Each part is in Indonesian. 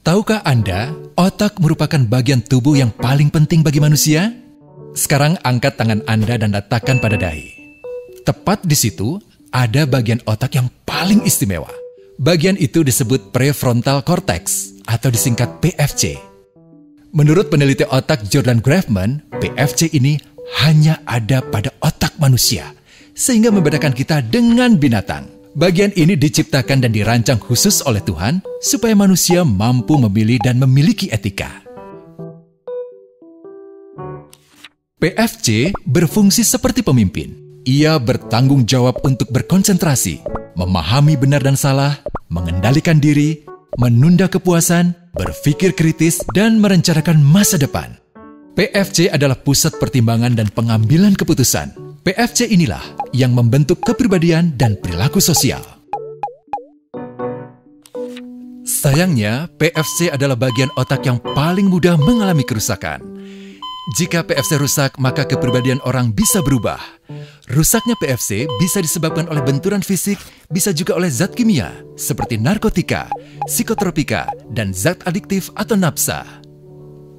Tahukah Anda, otak merupakan bagian tubuh yang paling penting bagi manusia? Sekarang angkat tangan Anda dan letakkan pada dahi. Tepat di situ, ada bagian otak yang paling istimewa. Bagian itu disebut prefrontal cortex atau disingkat PFC. Menurut peneliti otak Jordan Grafman, PFC ini hanya ada pada otak manusia, sehingga membedakan kita dengan binatang. Bagian ini diciptakan dan dirancang khusus oleh Tuhan supaya manusia mampu memilih dan memiliki etika. PFC berfungsi seperti pemimpin. Ia bertanggung jawab untuk berkonsentrasi, memahami benar dan salah, mengendalikan diri, menunda kepuasan, berpikir kritis, dan merencanakan masa depan. PFC adalah pusat pertimbangan dan pengambilan keputusan. PFC inilah yang membentuk kepribadian dan perilaku sosial. Sayangnya, PFC adalah bagian otak yang paling mudah mengalami kerusakan. Jika PFC rusak, maka kepribadian orang bisa berubah. Rusaknya PFC bisa disebabkan oleh benturan fisik, bisa juga oleh zat kimia, seperti narkotika, psikotropika, dan zat adiktif atau nafsa.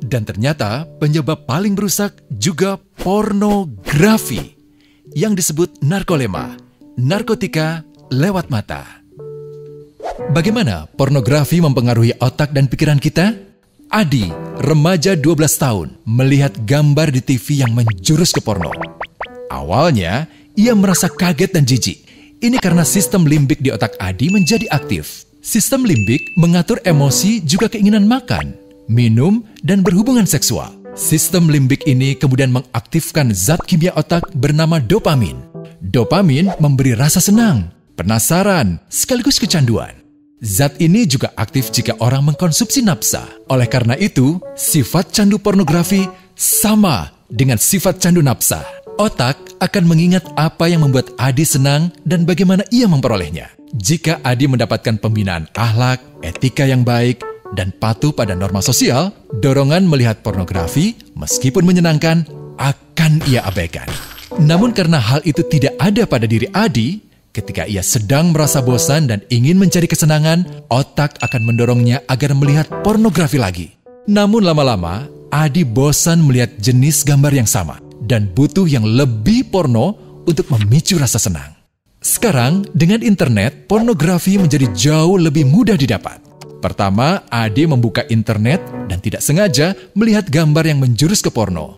Dan ternyata penyebab paling merusak juga pornografi, yang disebut narkolema, narkotika lewat mata. Bagaimana pornografi mempengaruhi otak dan pikiran kita? Adi, remaja 12 tahun, melihat gambar di TV yang menjurus ke porno. Awalnya, ia merasa kaget dan jijik. Ini karena sistem limbik di otak Adi menjadi aktif. Sistem limbik mengatur emosi juga keinginan makan, minum, dan berhubungan seksual. Sistem limbik ini kemudian mengaktifkan zat kimia otak bernama dopamin. Dopamin memberi rasa senang, penasaran, sekaligus kecanduan. Zat ini juga aktif jika orang mengkonsumsi nafsa. Oleh karena itu, sifat candu pornografi sama dengan sifat candu nafsa. Otak akan mengingat apa yang membuat Adi senang dan bagaimana ia memperolehnya. Jika Adi mendapatkan pembinaan akhlak, etika yang baik, dan patuh pada norma sosial, dorongan melihat pornografi, meskipun menyenangkan, akan ia abaikan. Namun karena hal itu tidak ada pada diri Adi, ketika ia sedang merasa bosan dan ingin mencari kesenangan, otak akan mendorongnya agar melihat pornografi lagi. Namun lama-lama, Adi bosan melihat jenis gambar yang sama, dan butuh yang lebih porno untuk memicu rasa senang. Sekarang, dengan internet, pornografi menjadi jauh lebih mudah didapat. Pertama, Adi membuka internet dan tidak sengaja melihat gambar yang menjurus ke porno.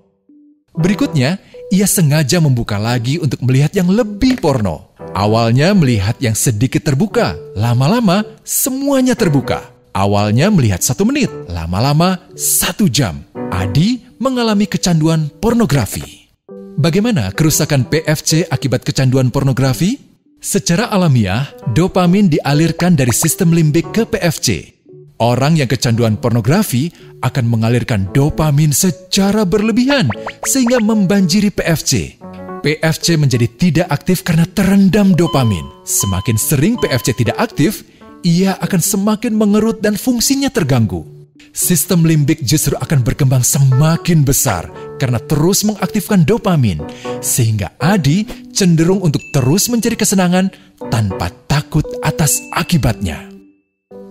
Berikutnya, ia sengaja membuka lagi untuk melihat yang lebih porno. Awalnya melihat yang sedikit terbuka, lama-lama semuanya terbuka. Awalnya melihat 1 menit, lama-lama 1 jam. Adi mengalami kecanduan pornografi. Bagaimana kerusakan PFC akibat kecanduan pornografi? Secara alamiah, dopamin dialirkan dari sistem limbik ke PFC. Orang yang kecanduan pornografi akan mengalirkan dopamin secara berlebihan sehingga membanjiri PFC. PFC menjadi tidak aktif karena terendam dopamin. Semakin sering PFC tidak aktif, ia akan semakin mengerut dan fungsinya terganggu. Sistem limbik justru akan berkembang semakin besar karena terus mengaktifkan dopamin, sehingga Adi cenderung untuk terus mencari kesenangan tanpa takut atas akibatnya.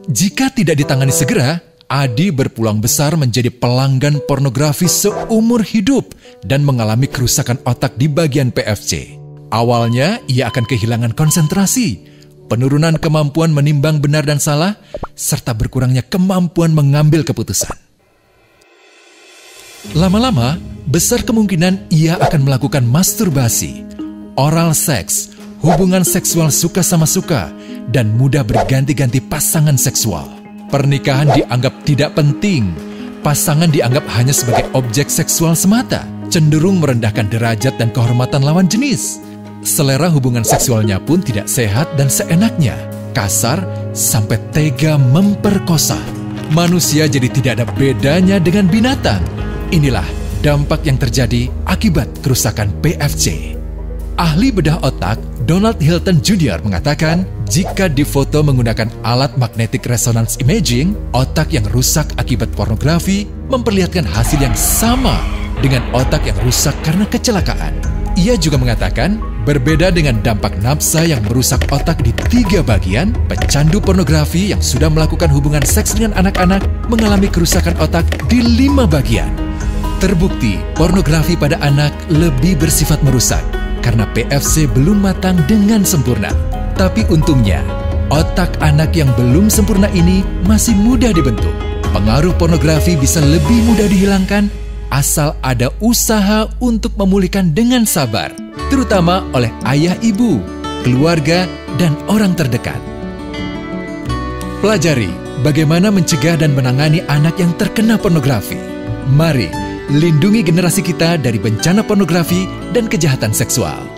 Jika tidak ditangani segera, Adi berpeluang besar menjadi pelanggan pornografi seumur hidup dan mengalami kerusakan otak di bagian PFC. Awalnya, ia akan kehilangan konsentrasi, penurunan kemampuan menimbang benar dan salah, serta berkurangnya kemampuan mengambil keputusan. Lama-lama, besar kemungkinan ia akan melakukan masturbasi, oral seks, hubungan seksual suka sama suka, dan mudah berganti-ganti pasangan seksual. Pernikahan dianggap tidak penting. Pasangan dianggap hanya sebagai objek seksual semata, cenderung merendahkan derajat dan kehormatan lawan jenis. Selera hubungan seksualnya pun tidak sehat dan seenaknya, kasar sampai tega memperkosa. Manusia jadi tidak ada bedanya dengan binatang. Inilah dampak yang terjadi akibat kerusakan PFC. Ahli bedah otak Donald Hilton Jr. mengatakan, jika difoto menggunakan alat magnetic resonance imaging, otak yang rusak akibat pornografi memperlihatkan hasil yang sama dengan otak yang rusak karena kecelakaan. Ia juga mengatakan, Berbeda dengan dampak nafsa yang merusak otak di 3 bagian, pecandu pornografi yang sudah melakukan hubungan seks dengan anak-anak mengalami kerusakan otak di 5 bagian. Terbukti, pornografi pada anak lebih bersifat merusak karena PFC belum matang dengan sempurna. Tapi untungnya, otak anak yang belum sempurna ini masih mudah dibentuk. Pengaruh pornografi bisa lebih mudah dihilangkan asal ada usaha untuk memulihkan dengan sabar, terutama oleh ayah ibu, keluarga, dan orang terdekat. Pelajari bagaimana mencegah dan menangani anak yang terkena pornografi. Mari lindungi generasi kita dari bencana pornografi dan kejahatan seksual.